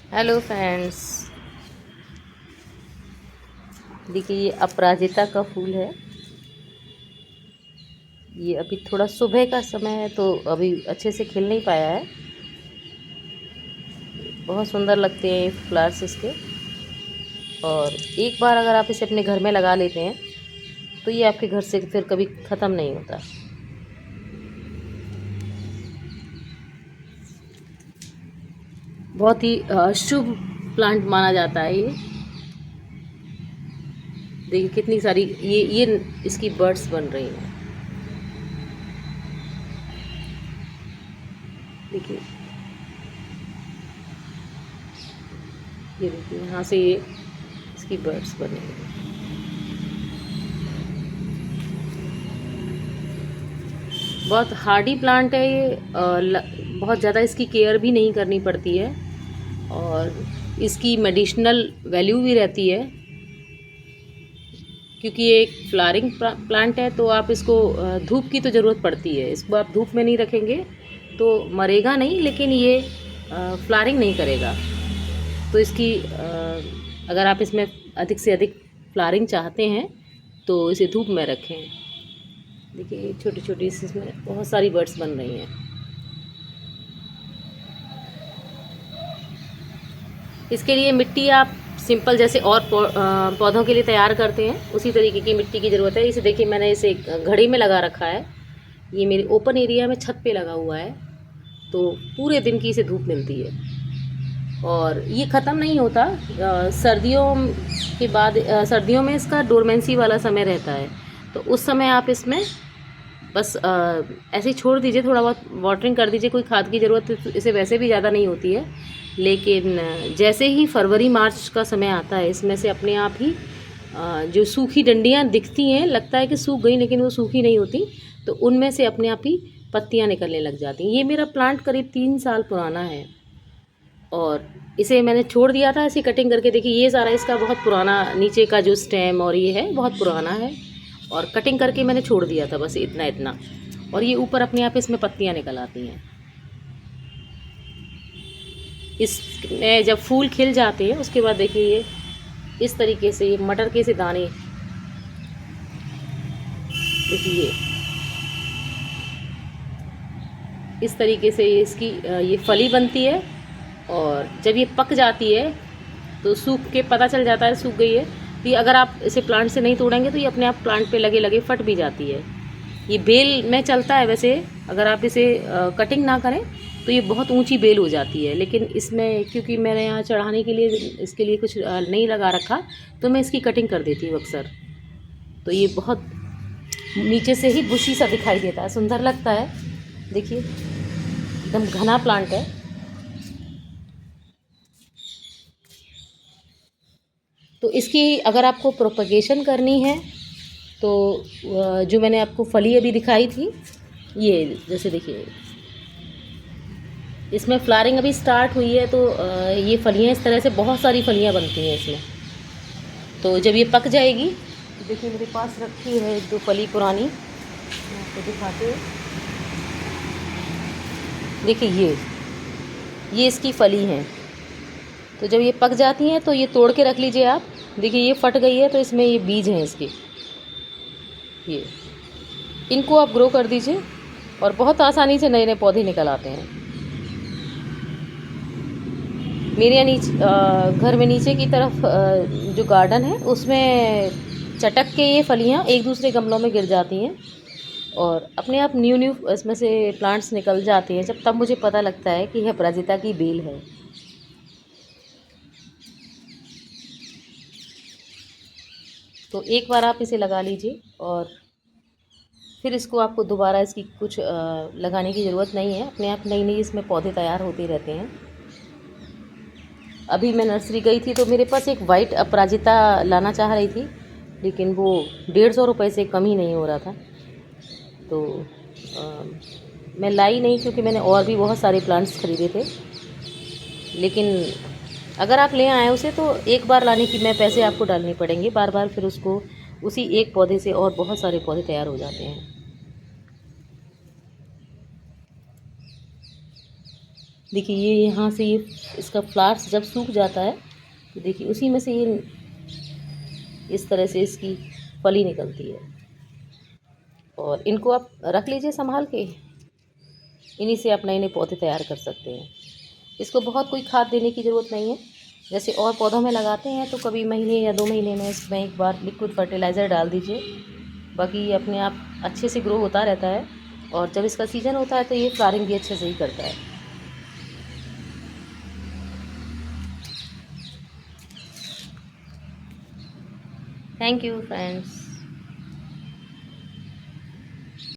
Hello friends, देखिए ये अपराजिता का फूल है। ये अभी थोड़ा सुबह का समय है तो अभी अच्छे से खिल नहीं पाया है। बहुत सुंदर लगते हैं ये फ्लावर्स इसके। और एक बार अगर आप इसे अपने घर में लगा लेते हैं तो ये आपके घर से फिर कभी ख़त्म नहीं होता। बहुत ही शुभ प्लांट माना जाता है ये। देखिए कितनी सारी ये इसकी बर्ड्स बन रही हैं। देखिए, ये देखिए यहाँ से ये इसकी बर्ड्स बने हैं। बहुत हार्डी प्लांट है ये। बहुत ज़्यादा इसकी केयर भी नहीं करनी पड़ती है और इसकी मेडिसिनल वैल्यू भी रहती है, क्योंकि ये एक फ्लावरिंग प्लांट है। तो आप इसको धूप की तो ज़रूरत पड़ती है। इसको आप धूप में नहीं रखेंगे तो मरेगा नहीं, लेकिन ये फ्लावरिंग नहीं करेगा। तो इसकी अगर आप इसमें अधिक से अधिक फ्लावरिंग चाहते हैं तो इसे धूप में रखें। देखिए छोटी छोटी इसमें बहुत सारी बर्ड्स बन रही हैं। इसके लिए मिट्टी आप सिंपल जैसे और पौधों के लिए तैयार करते हैं उसी तरीके की मिट्टी की ज़रूरत है। इसे देखिए मैंने इसे घड़ी में लगा रखा है। ये मेरे ओपन एरिया में छत पे लगा हुआ है, तो पूरे दिन की इसे धूप मिलती है और ये ख़त्म नहीं होता। सर्दियों के बाद सर्दियों में इसका डोरमेंसी वाला समय रहता है, तो उस समय आप इसमें बस ऐसे ही छोड़ दीजिए, थोड़ा बहुत वाटरिंग कर दीजिए। कोई खाद की ज़रूरत इसे वैसे भी ज़्यादा नहीं होती है, लेकिन जैसे ही फरवरी मार्च का समय आता है इसमें से अपने आप ही जो सूखी डंडियाँ दिखती हैं, लगता है कि सूख गई लेकिन वो सूखी नहीं होती, तो उनमें से अपने आप ही पत्तियाँ निकलने लग जाती हैं। ये मेरा प्लांट करीब 3 साल पुराना है और इसे मैंने छोड़ दिया था ऐसी कटिंग करके। देखिए ये सारा इसका बहुत पुराना नीचे का जो स्टेम और ये है बहुत पुराना है, और कटिंग करके मैंने छोड़ दिया था बस इतना इतना। और ये ऊपर अपने आप इसमें पत्तियाँ निकल आती हैं। इसमें जब फूल खिल जाते हैं उसके बाद देखिए ये इस तरीके से ये मटर के से दाने, देखिए इस तरीके से ये इसकी ये फली बनती है। और जब ये पक जाती है तो सूख के पता चल जाता है सूख गई है। तो ये अगर आप इसे प्लांट से नहीं तोड़ेंगे तो ये अपने आप प्लांट पे लगे लगे फट भी जाती है। ये बेल में चलता है वैसे, अगर आप इसे कटिंग ना करें तो ये बहुत ऊंची बेल हो जाती है, लेकिन इसमें क्योंकि मैंने यहाँ चढ़ाने के लिए इसके लिए कुछ नहीं लगा रखा, तो मैं इसकी कटिंग कर देती हूँ अक्सर। तो ये बहुत नीचे से ही बुशी सा दिखाई देता है, सुंदर लगता है। देखिए एकदम घना प्लांट है। तो इसकी अगर आपको प्रोपगेशन करनी है तो जो मैंने आपको फली अभी दिखाई थी, ये जैसे देखिए इसमें फ्लावरिंग अभी स्टार्ट हुई है, तो ये फलियाँ इस तरह से बहुत सारी फलियाँ बनती हैं इसमें। तो जब ये पक जाएगी, देखिए मेरे पास रखी है 1-2 फली पुरानी, मैं आपको दिखाते हैं। देखिए ये इसकी फली हैं। तो जब ये पक जाती हैं तो ये तोड़ के रख लीजिए आप। देखिए ये फट गई है तो इसमें ये बीज हैं इसके, ये इनको आप ग्रो कर दीजिए और बहुत आसानी से नए नए पौधे निकल आते हैं। मेरे यहाँ नीचे घर में नीचे की तरफ जो गार्डन है उसमें चटक के ये फलियाँ एक दूसरे गमलों में गिर जाती हैं और अपने आप न्यू न्यू इसमें से प्लांट्स निकल जाते हैं। जब तब मुझे पता लगता है कि यह अपराजिता की बेल है। तो एक बार आप इसे लगा लीजिए और फिर इसको आपको दोबारा इसकी कुछ लगाने की ज़रूरत नहीं है। अपने आप नई नई इसमें पौधे तैयार होते रहते हैं। अभी मैं नर्सरी गई थी तो मेरे पास एक वाइट अपराजिता लाना चाह रही थी, लेकिन वो 150 रुपये से कम ही नहीं हो रहा था। तो मैं लाई नहीं, क्योंकि मैंने और भी बहुत सारे प्लांट्स ख़रीदे थे। लेकिन अगर आप ले आएँ उसे तो एक बार लाने की मैं पैसे आपको डालने पड़ेंगे, बार बार फिर उसको उसी एक पौधे से और बहुत सारे पौधे तैयार हो जाते हैं। देखिए ये यहाँ से ये इसका फ्लावर्स जब सूख जाता है तो देखिए उसी में से ये इस तरह से इसकी फली निकलती है। और इनको आप रख लीजिए संभाल के, इन्हीं से आप नए नए पौधे तैयार कर सकते हैं। इसको बहुत कोई खाद देने की ज़रूरत नहीं है। जैसे और पौधों में लगाते हैं तो कभी महीने या 2 महीने में इसमें एक बार लिक्विड फर्टिलाइज़र डाल दीजिए, बाकी ये अपने आप अच्छे से ग्रो होता रहता है। और जब इसका सीज़न होता है तो ये फ्लावरिंग भी अच्छे से ही करता है। Thank you friends.